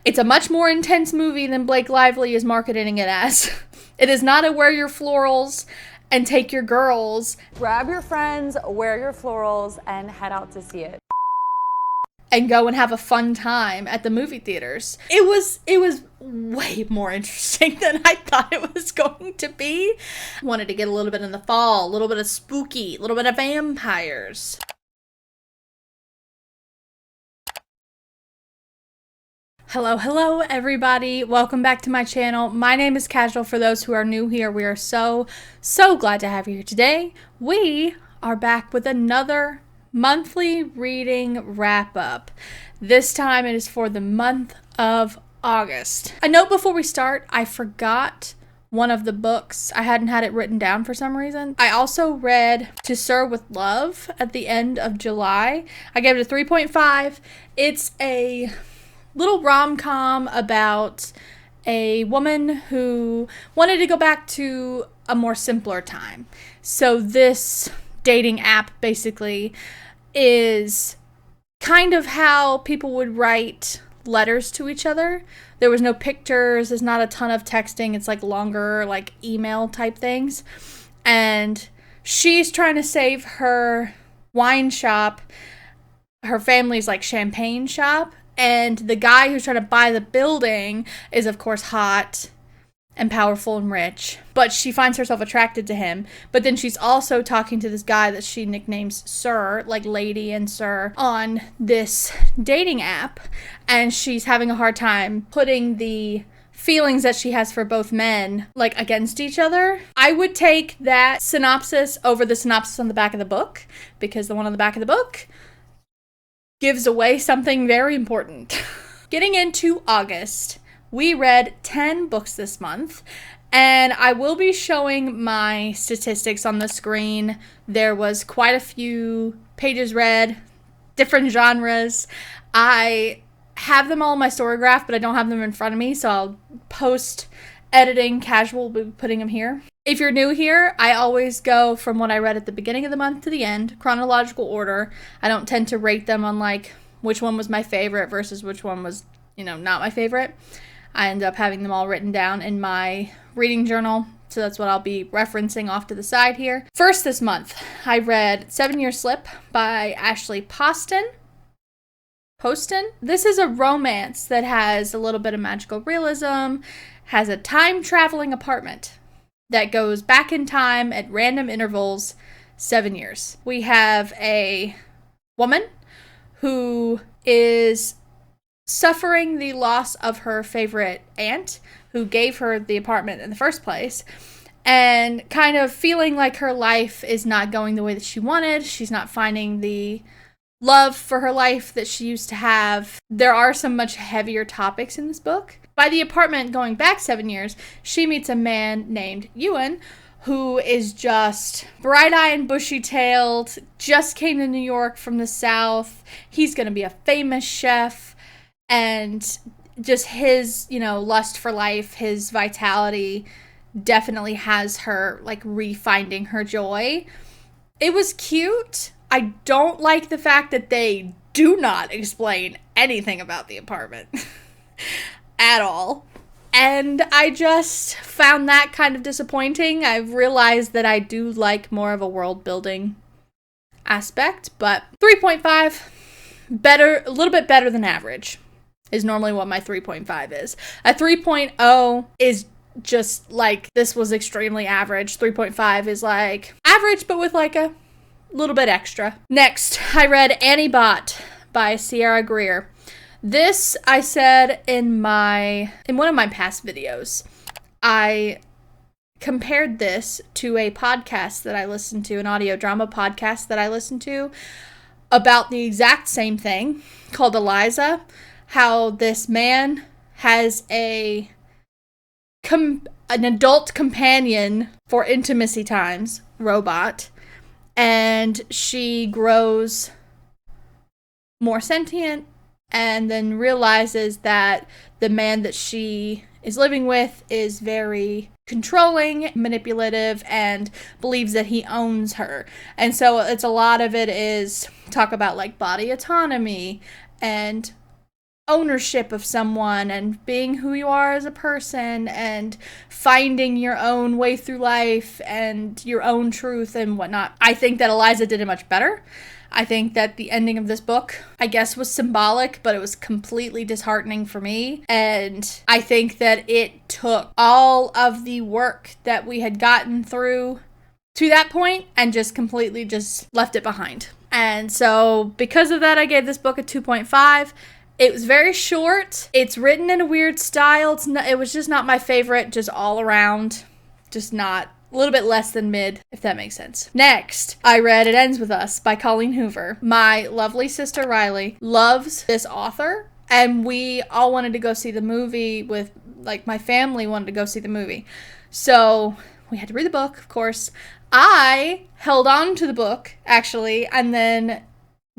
It's a much more intense movie than Blake Lively is marketing it as. It is not a wear your florals and take your girls. Grab your friends, wear your florals, and head out to see it. And go and have a fun time at the movie theaters. It was way more interesting than I thought it was going to be. I wanted to get a little bit in the fall, a little bit of spooky, a little bit of vampires. Hello everybody. Welcome back to my channel. My name is Casual for those who are new here. We are so glad to have you here today. We are back with another monthly reading wrap up. This time it is for the month of August. A note before we start, I forgot one of the books. I hadn't had it written down for some reason. I also read To Sir with Love at the end of July. I gave it a 3.5. It's a little rom-com about a woman who wanted to go back to a more simpler time. So this dating app basically is kind of how people would write letters to each other. There was no pictures, there's not a ton of texting, it's like longer like email type things. And she's trying to save her wine shop, her family's like champagne shop. And the guy who's trying to buy the building is, of course, hot and powerful and rich. But she finds herself attracted to him. But then she's also talking to this guy that she nicknames Sir, like Lady and Sir, on this dating app. And she's having a hard time putting the feelings that she has for both men, like, against each other. I would take that synopsis over the synopsis on the back of the book, because the one on the back of the book gives away something very important. Getting into August, we read 10 books this month, and I will be showing my statistics on the screen. There was quite a few pages read, different genres. I have them all in my Storygraph, but I don't have them in front of me, so I'll post editing Casual will be putting them here. If you're new here, I always go from what I read at the beginning of the month to the end, chronological order. I don't tend to rate them on like which one was my favorite versus which one was, not my favorite. I end up having them all written down in my reading journal, so that's what I'll be referencing off to the side here. First this month, I read 7 Year Slip by Ashley Poston. This is a romance that has a little bit of magical realism, has a time-traveling apartment that goes back in time at random intervals, 7 years. We have a woman who is suffering the loss of her favorite aunt, who gave her the apartment in the first place, and kind of feeling like her life is not going the way that she wanted. She's not finding the love for her life that she used to have. There are some much heavier topics in this book. By the apartment going back 7 years, she meets a man named Ewan, who is just bright-eyed and bushy-tailed, just came to New York from the South. He's going to be a famous chef, and just his, lust for life, his vitality definitely has her, like, refinding her joy. It was cute. I don't like the fact that they do not explain anything about the apartment. At all. And I just found that kind of disappointing. I've realized that I do like more of a world building aspect, but 3.5, better, a little bit better than average is normally what my 3.5 is. A 3.0 is just like, this was extremely average. 3.5 is like average, but with like a little bit extra. Next, I read Annie Bot by Sierra Greer. This, I said in one of my past videos, I compared this to a podcast that I listened to, an audio drama podcast that I listened to about the exact same thing, called Eliza, how this man has an adult companion for intimacy times, robot, and she grows more sentient, and then realizes that the man that she is living with is very controlling, manipulative, and believes that he owns her. And so it's a lot of it is talk about like body autonomy and ownership of someone and being who you are as a person and finding your own way through life and your own truth and whatnot. I think that Eliza did it much better. I think that the ending of this book, I guess, was symbolic, but it was completely disheartening for me. And I think that it took all of the work that we had gotten through to that point and just completely just left it behind. And so because of that, I gave this book a 2.5. It was very short. It's written in a weird style. It was just not my favorite, just all around. Just not. A little bit less than mid, if that makes sense. Next, I read It Ends With Us by Colleen Hoover. My lovely sister Riley loves this author, and we all wanted to go see the movie with, like, my family wanted to go see the movie. So we had to read the book, of course. I held on to the book, actually, and then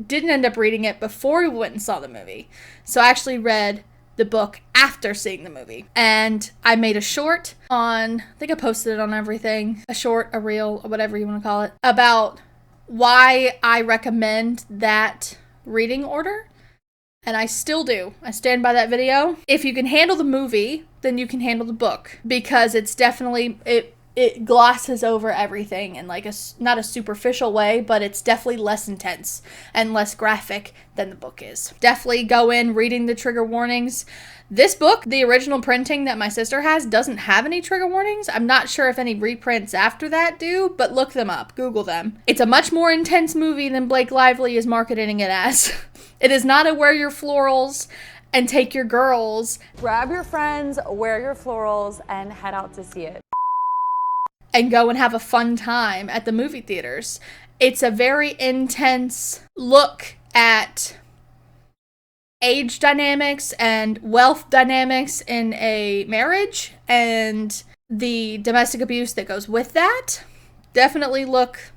didn't end up reading it before we went and saw the movie. So I actually read the book after seeing the movie. And I made a short on, I think I posted it on everything, a short, a reel, or whatever you want to call it, about why I recommend that reading order. And I still do. I stand by that video. If you can handle the movie, then you can handle the book, because it's definitely, it glosses over everything in like not a superficial way, but it's definitely less intense and less graphic than the book is. Definitely go in reading the trigger warnings. This book, the original printing that my sister has, doesn't have any trigger warnings. I'm not sure if any reprints after that do, but look them up. Google them. It's a much more intense movie than Blake Lively is marketing it as. It is not a wear your florals and take your girls. Grab your friends, wear your florals, and head out to see it. And go and have a fun time at the movie theaters. It's a very intense look at age dynamics and wealth dynamics in a marriage and the domestic abuse that goes with that. Definitely look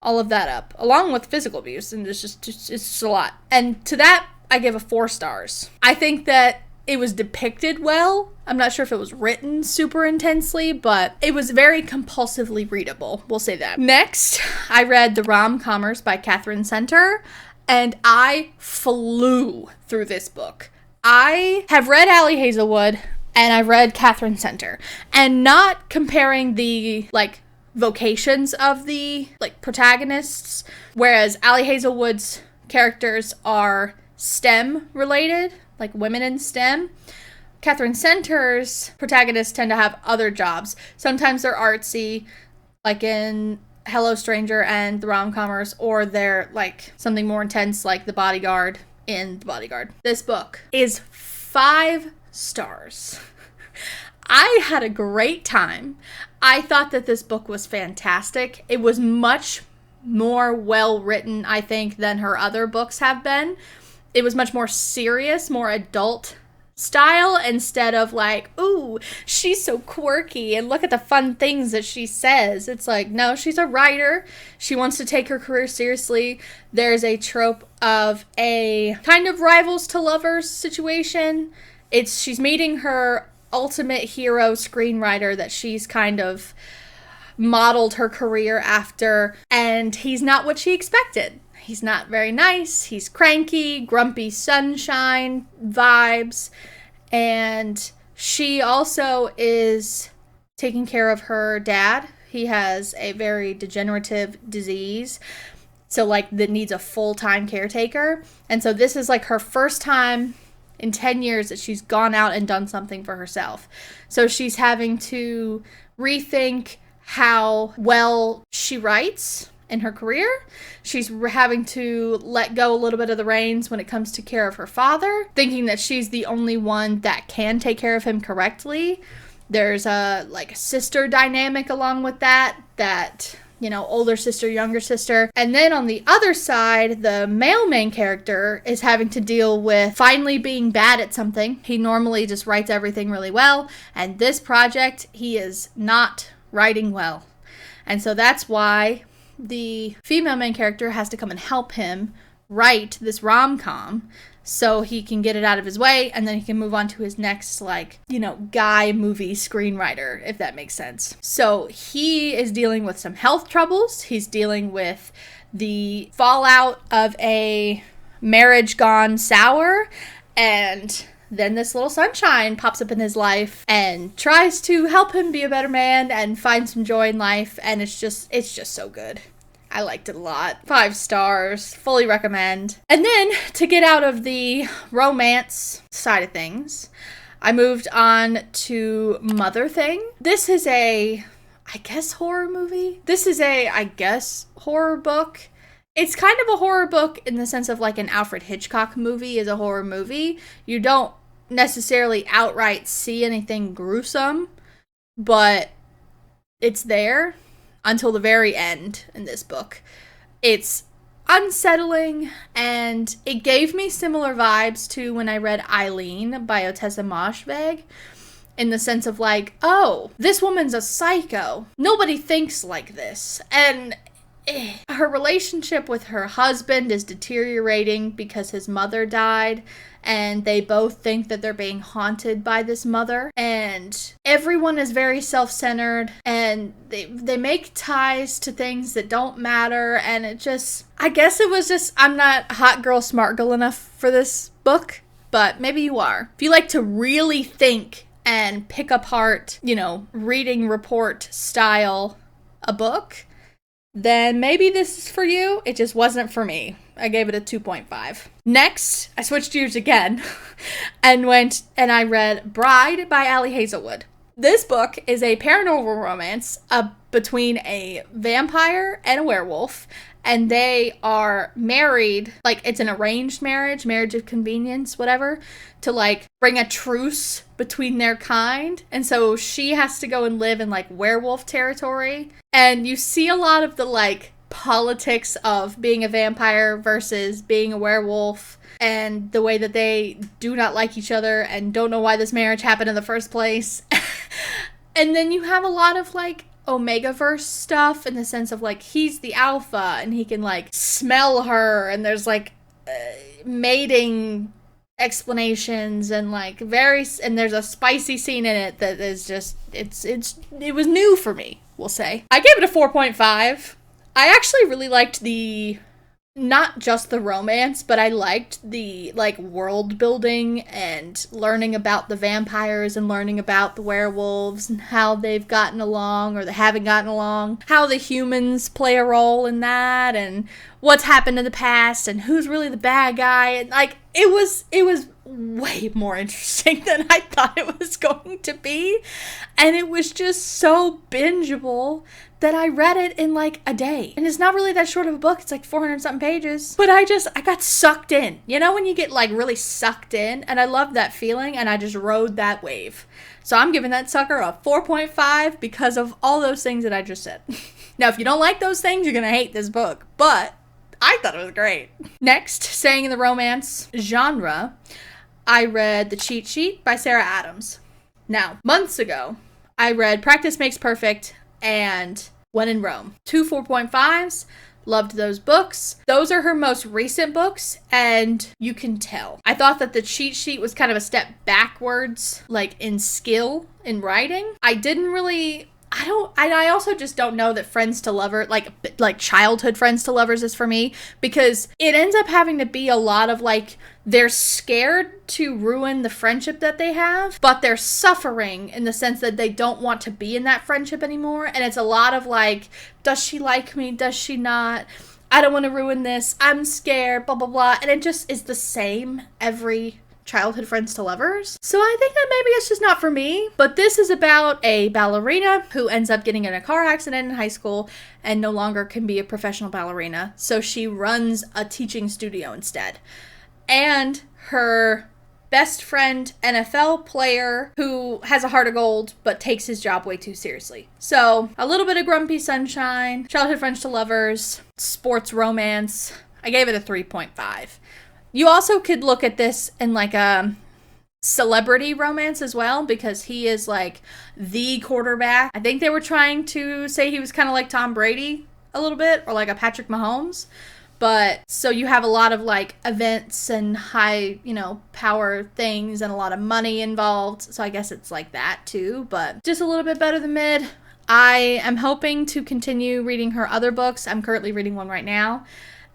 all of that up, along with physical abuse, and it's just a lot. And to that, I give a 4 stars. I think that it was depicted well. I'm not sure if it was written super intensely, but it was very compulsively readable. We'll say that. Next, I read The Rom-Commers by Catherine Center, and I flew through this book. I have read Allie Hazelwood, and I read Catherine Center, and not comparing the, like, vocations of the, like, protagonists, whereas Allie Hazelwood's characters are STEM related, like women in STEM. Catherine Center's protagonists tend to have other jobs. Sometimes they're artsy, like in Hello Stranger and The Rom-Commers, or they're like something more intense, like The Bodyguard in The Bodyguard. This book is 5 stars. I had a great time. I thought that this book was fantastic. It was much more well written, I think, than her other books have been. It was much more serious, more adult style, instead of like, ooh, she's so quirky and look at the fun things that she says. It's like, no, she's a writer. She wants to take her career seriously. There's a trope of a kind of rivals to lovers situation. She's meeting her ultimate hero screenwriter that she's kind of modeled her career after, and he's not what she expected. He's not very nice. He's cranky, grumpy sunshine vibes. And she also is taking care of her dad. He has a very degenerative disease, so like that needs a full-time caretaker. And so this is like her first time in 10 years that she's gone out and done something for herself. So she's having to rethink how well she writes in her career. She's having to let go a little bit of the reins when it comes to care of her father, thinking that she's the only one that can take care of him correctly. There's a sister dynamic along with that, you know, older sister, younger sister. And then on the other side, the male main character is having to deal with finally being bad at something. He normally just writes everything really well, and this project, he is not writing well. And so that's why the female main character has to come and help him write this rom-com so he can get it out of his way, and then he can move on to his next, guy movie screenwriter, if that makes sense. So he is dealing with some health troubles. He's dealing with the fallout of a marriage gone sour, And then this little sunshine pops up in his life and tries to help him be a better man and find some joy in life. And it's just so good. I liked it a lot. 5 stars. Fully recommend. And then to get out of the romance side of things, I moved on to Mother Thing. This is I guess, horror movie. This is I guess, horror book. It's kind of a horror book in the sense of like an Alfred Hitchcock movie is a horror movie. You don't necessarily outright see anything gruesome, but it's there until the very end in this book. It's unsettling, and it gave me similar vibes to when I read Eileen by Otessa Moshfegh, in the sense of like, oh, this woman's a psycho. Nobody thinks like this. And her relationship with her husband is deteriorating because his mother died, and they both think that they're being haunted by this mother. And everyone is very self-centered, and they make ties to things that don't matter, and I guess it was just, I'm not hot girl, smart girl enough for this book, but maybe you are. If you like to really think and pick apart, reading report style a book, then maybe this is for you. It just wasn't for me. I gave it a 2.5. Next, I switched gears again and I read Bride by Ali Hazelwood. This book is a paranormal romance between a vampire and a werewolf, and they are married, like it's an arranged marriage of convenience, whatever, to like bring a truce between their kind. And so she has to go and live in like werewolf territory. And you see a lot of the like politics of being a vampire versus being a werewolf, and the way that they do not like each other and don't know why this marriage happened in the first place. And then you have a lot of like Omegaverse stuff in the sense of like he's the alpha and he can like smell her, and there's like mating explanations and like and there's a spicy scene in it that is just it was new for me, we'll say. I gave it a 4.5. I actually really liked not just the romance, but I liked the like world building and learning about the vampires and learning about the werewolves and how they've gotten along or they haven't gotten along, how the humans play a role in that, and what's happened in the past and who's really the bad guy. And like it was way more interesting than I thought it was going to be, and it was just so bingeable that I read it in like a day. And it's not really that short of a book. It's like 400 something pages. But I got sucked in. You know when you get like really sucked in? And I loved that feeling, and I just rode that wave. So I'm giving that sucker a 4.5 because of all those things that I just said. Now, if you don't like those things, you're going to hate this book. But I thought it was great. Next, staying in the romance genre, I read The Cheat Sheet by Sarah Adams. Now, months ago, I read Practice Makes Perfect and When in Rome. 2 4.5s. Loved those books. Those are her most recent books, and you can tell. I thought that The Cheat Sheet was kind of a step backwards, like in skill in writing. I also just don't know that Friends to Lovers, like childhood Friends to Lovers is for me, because it ends up having to be a lot of like, they're scared to ruin the friendship that they have, but they're suffering in the sense that they don't want to be in that friendship anymore. And it's a lot of like, does she like me? Does she not? I don't want to ruin this. I'm scared, blah, blah, blah. And it just is the same every childhood Friends to Lovers. So I think that maybe it's just not for me. But this is about a ballerina who ends up getting in a car accident in high school and no longer can be a professional ballerina. So she runs a teaching studio instead. And her best friend, NFL player, who has a heart of gold but takes his job way too seriously. So a little bit of Grumpy Sunshine, childhood Friends to Lovers, sports romance. I gave it a 3.5. You also could look at this in like a celebrity romance as well, because he is like the quarterback. I think they were trying to say he was kind of like Tom Brady a little bit, or like a Patrick Mahomes. But so you have a lot of like events and high, power things and a lot of money involved. So I guess it's like that too, but just a little bit better than mid. I am hoping to continue reading her other books. I'm currently reading one right now.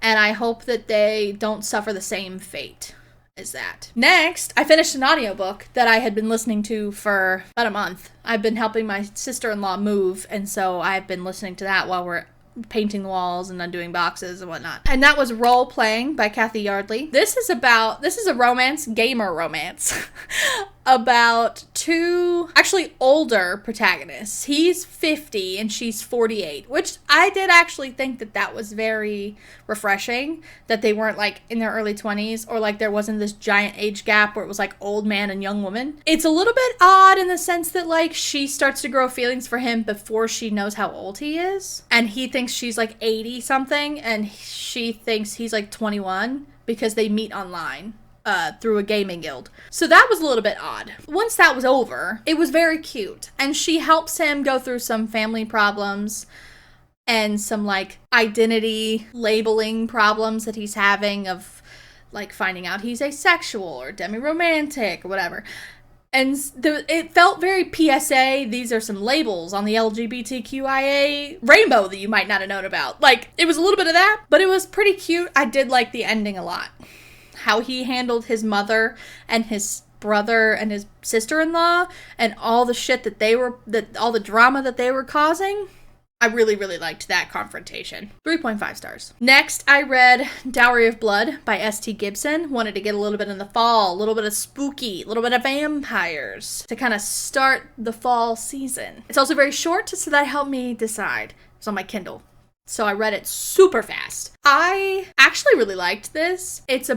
And I hope that they don't suffer the same fate is that. Next, I finished an audiobook that I had been listening to for about a month. I've been helping my sister-in-law move, and so I've been listening to that while we're painting the walls and undoing boxes and whatnot. And that was Role Playing by Kathy Yardley. This is a romance, gamer romance, about two actually older protagonists. He's 50 and she's 48, which I did actually think that was very refreshing, that they weren't like in their early 20s, or like there wasn't this giant age gap where it was like old man and young woman. It's a little bit odd in the sense that like she starts to grow feelings for him before she knows how old he is, and he thinks she's like 80 something and she thinks he's like 21 because they meet online through a gaming guild. So that was a little bit odd. Once that was over, it was very cute, and she helps him go through some family problems and some like identity labeling problems that he's having, of like finding out he's asexual or demi-romantic or whatever. And it felt very PSA, these are some labels on the LGBTQIA rainbow that you might not have known about. Like, it was a little bit of that, but it was pretty cute. I did like the ending a lot. How he handled his mother and his brother and his sister-in-law and all the shit all the drama that they were causing. I really, really liked that confrontation. 3.5 stars. Next, I read Dowry of Blood by S.T. Gibson. Wanted to get a little bit in the fall, a little bit of spooky, a little bit of vampires to kind of start the fall season. It's also very short, so that helped me decide. It's on my Kindle. So I read it super fast. I actually really liked this. It's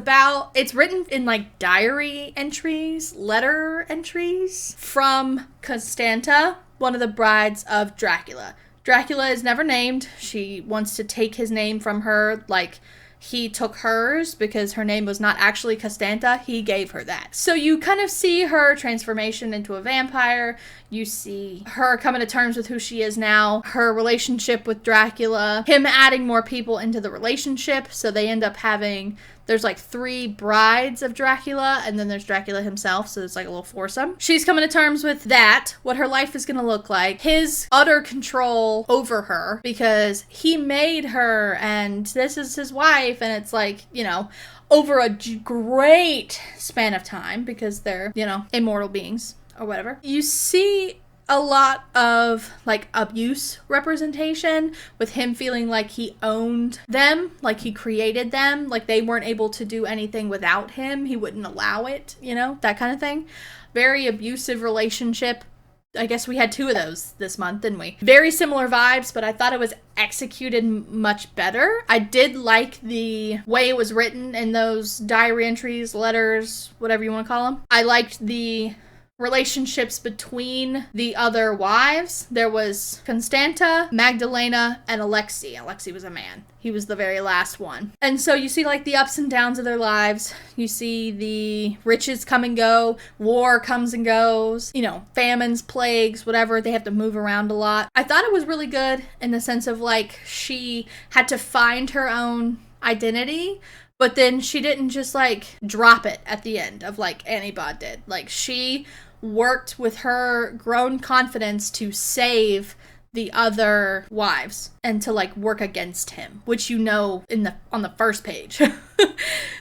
written in like diary entries, letter entries from Constanta, one of the brides of Dracula. Dracula is never named. She wants to take his name from her, like he took hers because her name was not actually Constanta. He gave her that. So you kind of see her transformation into a vampire. You see her coming to terms with who she is now, her relationship with Dracula, him adding more people into the relationship. So they end up there's like 3 brides of Dracula, and then there's Dracula himself, so it's like a little foursome. She's coming to terms with that, what her life is going to look like, his utter control over her, because he made her, and this is his wife, and it's like, over a great span of time, because they're, immortal beings, or whatever. You see a lot of like abuse representation, with him feeling like he owned them, like he created them, like they weren't able to do anything without him, he wouldn't allow it, that kind of thing. Very abusive relationship. I guess we had 2 of those this month, didn't we? Very similar vibes, but I thought it was executed much better. I did like the way it was written in those diary entries, letters, whatever you want to call them. I liked the relationships between the other wives. There was Constanta, Magdalena, and Alexei. Alexei was a man. He was the very last one. And so you see like the ups and downs of their lives. You see the riches come and go. War comes and goes. Famines, plagues, whatever. They have to move around a lot. I thought it was really good in the sense of like she had to find her own identity, but then she didn't just like drop it at the end of like Annie Bod did. Like she worked with her grown confidence to save the other wives and to like work against him, which on the first page.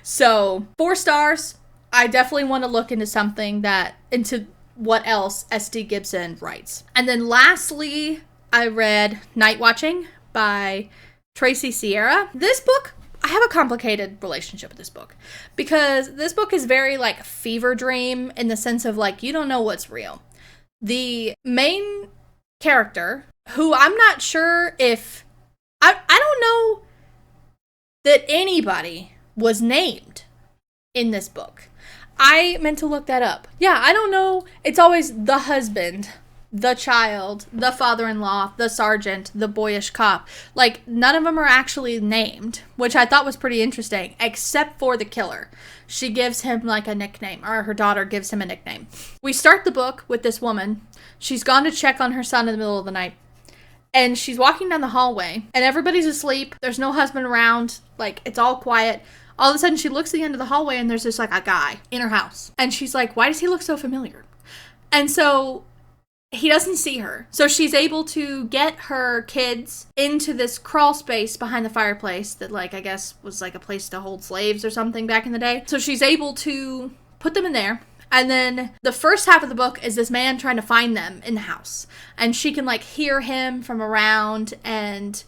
So 4 stars. I definitely want to look into what else S.T. Gibson writes. And then lastly, I read Night Watching by Tracy Sierra. This book, I have a complicated relationship with this book, because this book is very like fever dream in the sense of like you don't know what's real. The main character, who I'm not sure if I don't know that anybody was named in this book. I meant to look that up. Yeah, I don't know. It's always the husband, the child, the father-in-law, the sergeant, the boyish cop. Like, none of them are actually named, which I thought was pretty interesting, except for the killer. She gives him, like, a nickname, or her daughter gives him a nickname. We start the book with this woman. She's gone to check on her son in the middle of the night, and she's walking down the hallway, and everybody's asleep. There's no husband around. Like, it's all quiet. All of a sudden, she looks at the end of the hallway, and there's just, like, a guy in her house. And she's like, why does he look so familiar? And so he doesn't see her. So she's able to get her kids into this crawl space behind the fireplace that, like, I guess was like a place to hold slaves or something back in the day. So she's able to put them in there. And then the first half of the book is this man trying to find them in the house. And she can, like, hear him from around and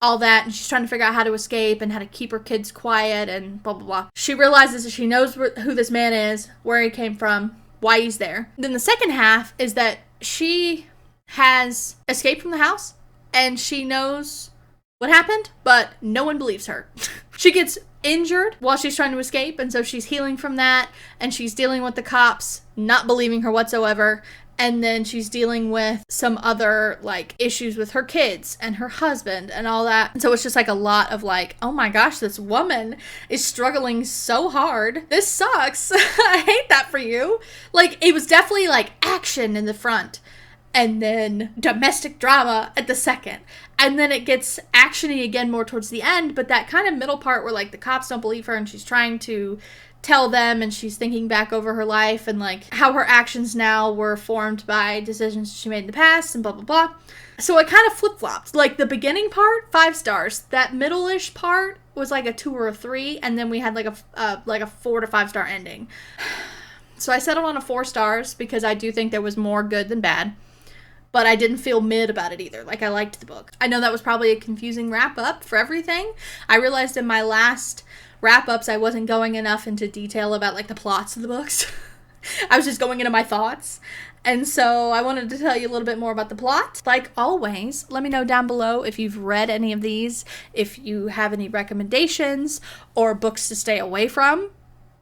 all that. And she's trying to figure out how to escape and how to keep her kids quiet and blah, blah, blah. She realizes that she knows who this man is, where he came from, why he's there. Then the second half is that she has escaped from the house and she knows what happened, but no one believes her. She gets injured while she's trying to escape, and so she's healing from that, and she's dealing with the cops not believing her whatsoever, and then she's dealing with some other, like, issues with her kids and her husband and all that. And so it's just like a lot of like, oh my gosh, this woman is struggling so hard. This sucks. I hate that for you. Like, it was definitely like action in the front and then domestic drama at the second. And then it gets actiony again more towards the end, but that kind of middle part where, like, the cops don't believe her and she's trying to tell them and she's thinking back over her life and, like, how her actions now were formed by decisions she made in the past and blah, blah, blah. So it kind of flip-flopped. Like, the beginning part, 5 stars. That middle-ish part was like a 2 or a 3, and then we had like a 4 to 5 star ending. So I settled on a 4 stars because I do think there was more good than bad. But I didn't feel mid about it either. Like, I liked the book. I know that was probably a confusing wrap-up for everything. I realized in my last wrap-ups I wasn't going enough into detail about, like, the plots of the books. I was just going into my thoughts. And so I wanted to tell you a little bit more about the plot. Like always, let me know down below if you've read any of these, if you have any recommendations or books to stay away from.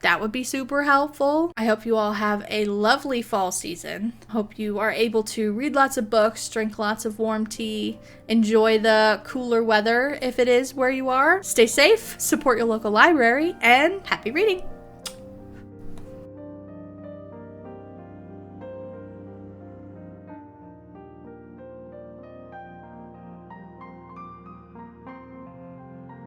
That would be super helpful. I hope you all have a lovely fall season. Hope you are able to read lots of books, drink lots of warm tea, enjoy the cooler weather if it is where you are. Stay safe, support your local library, and happy reading!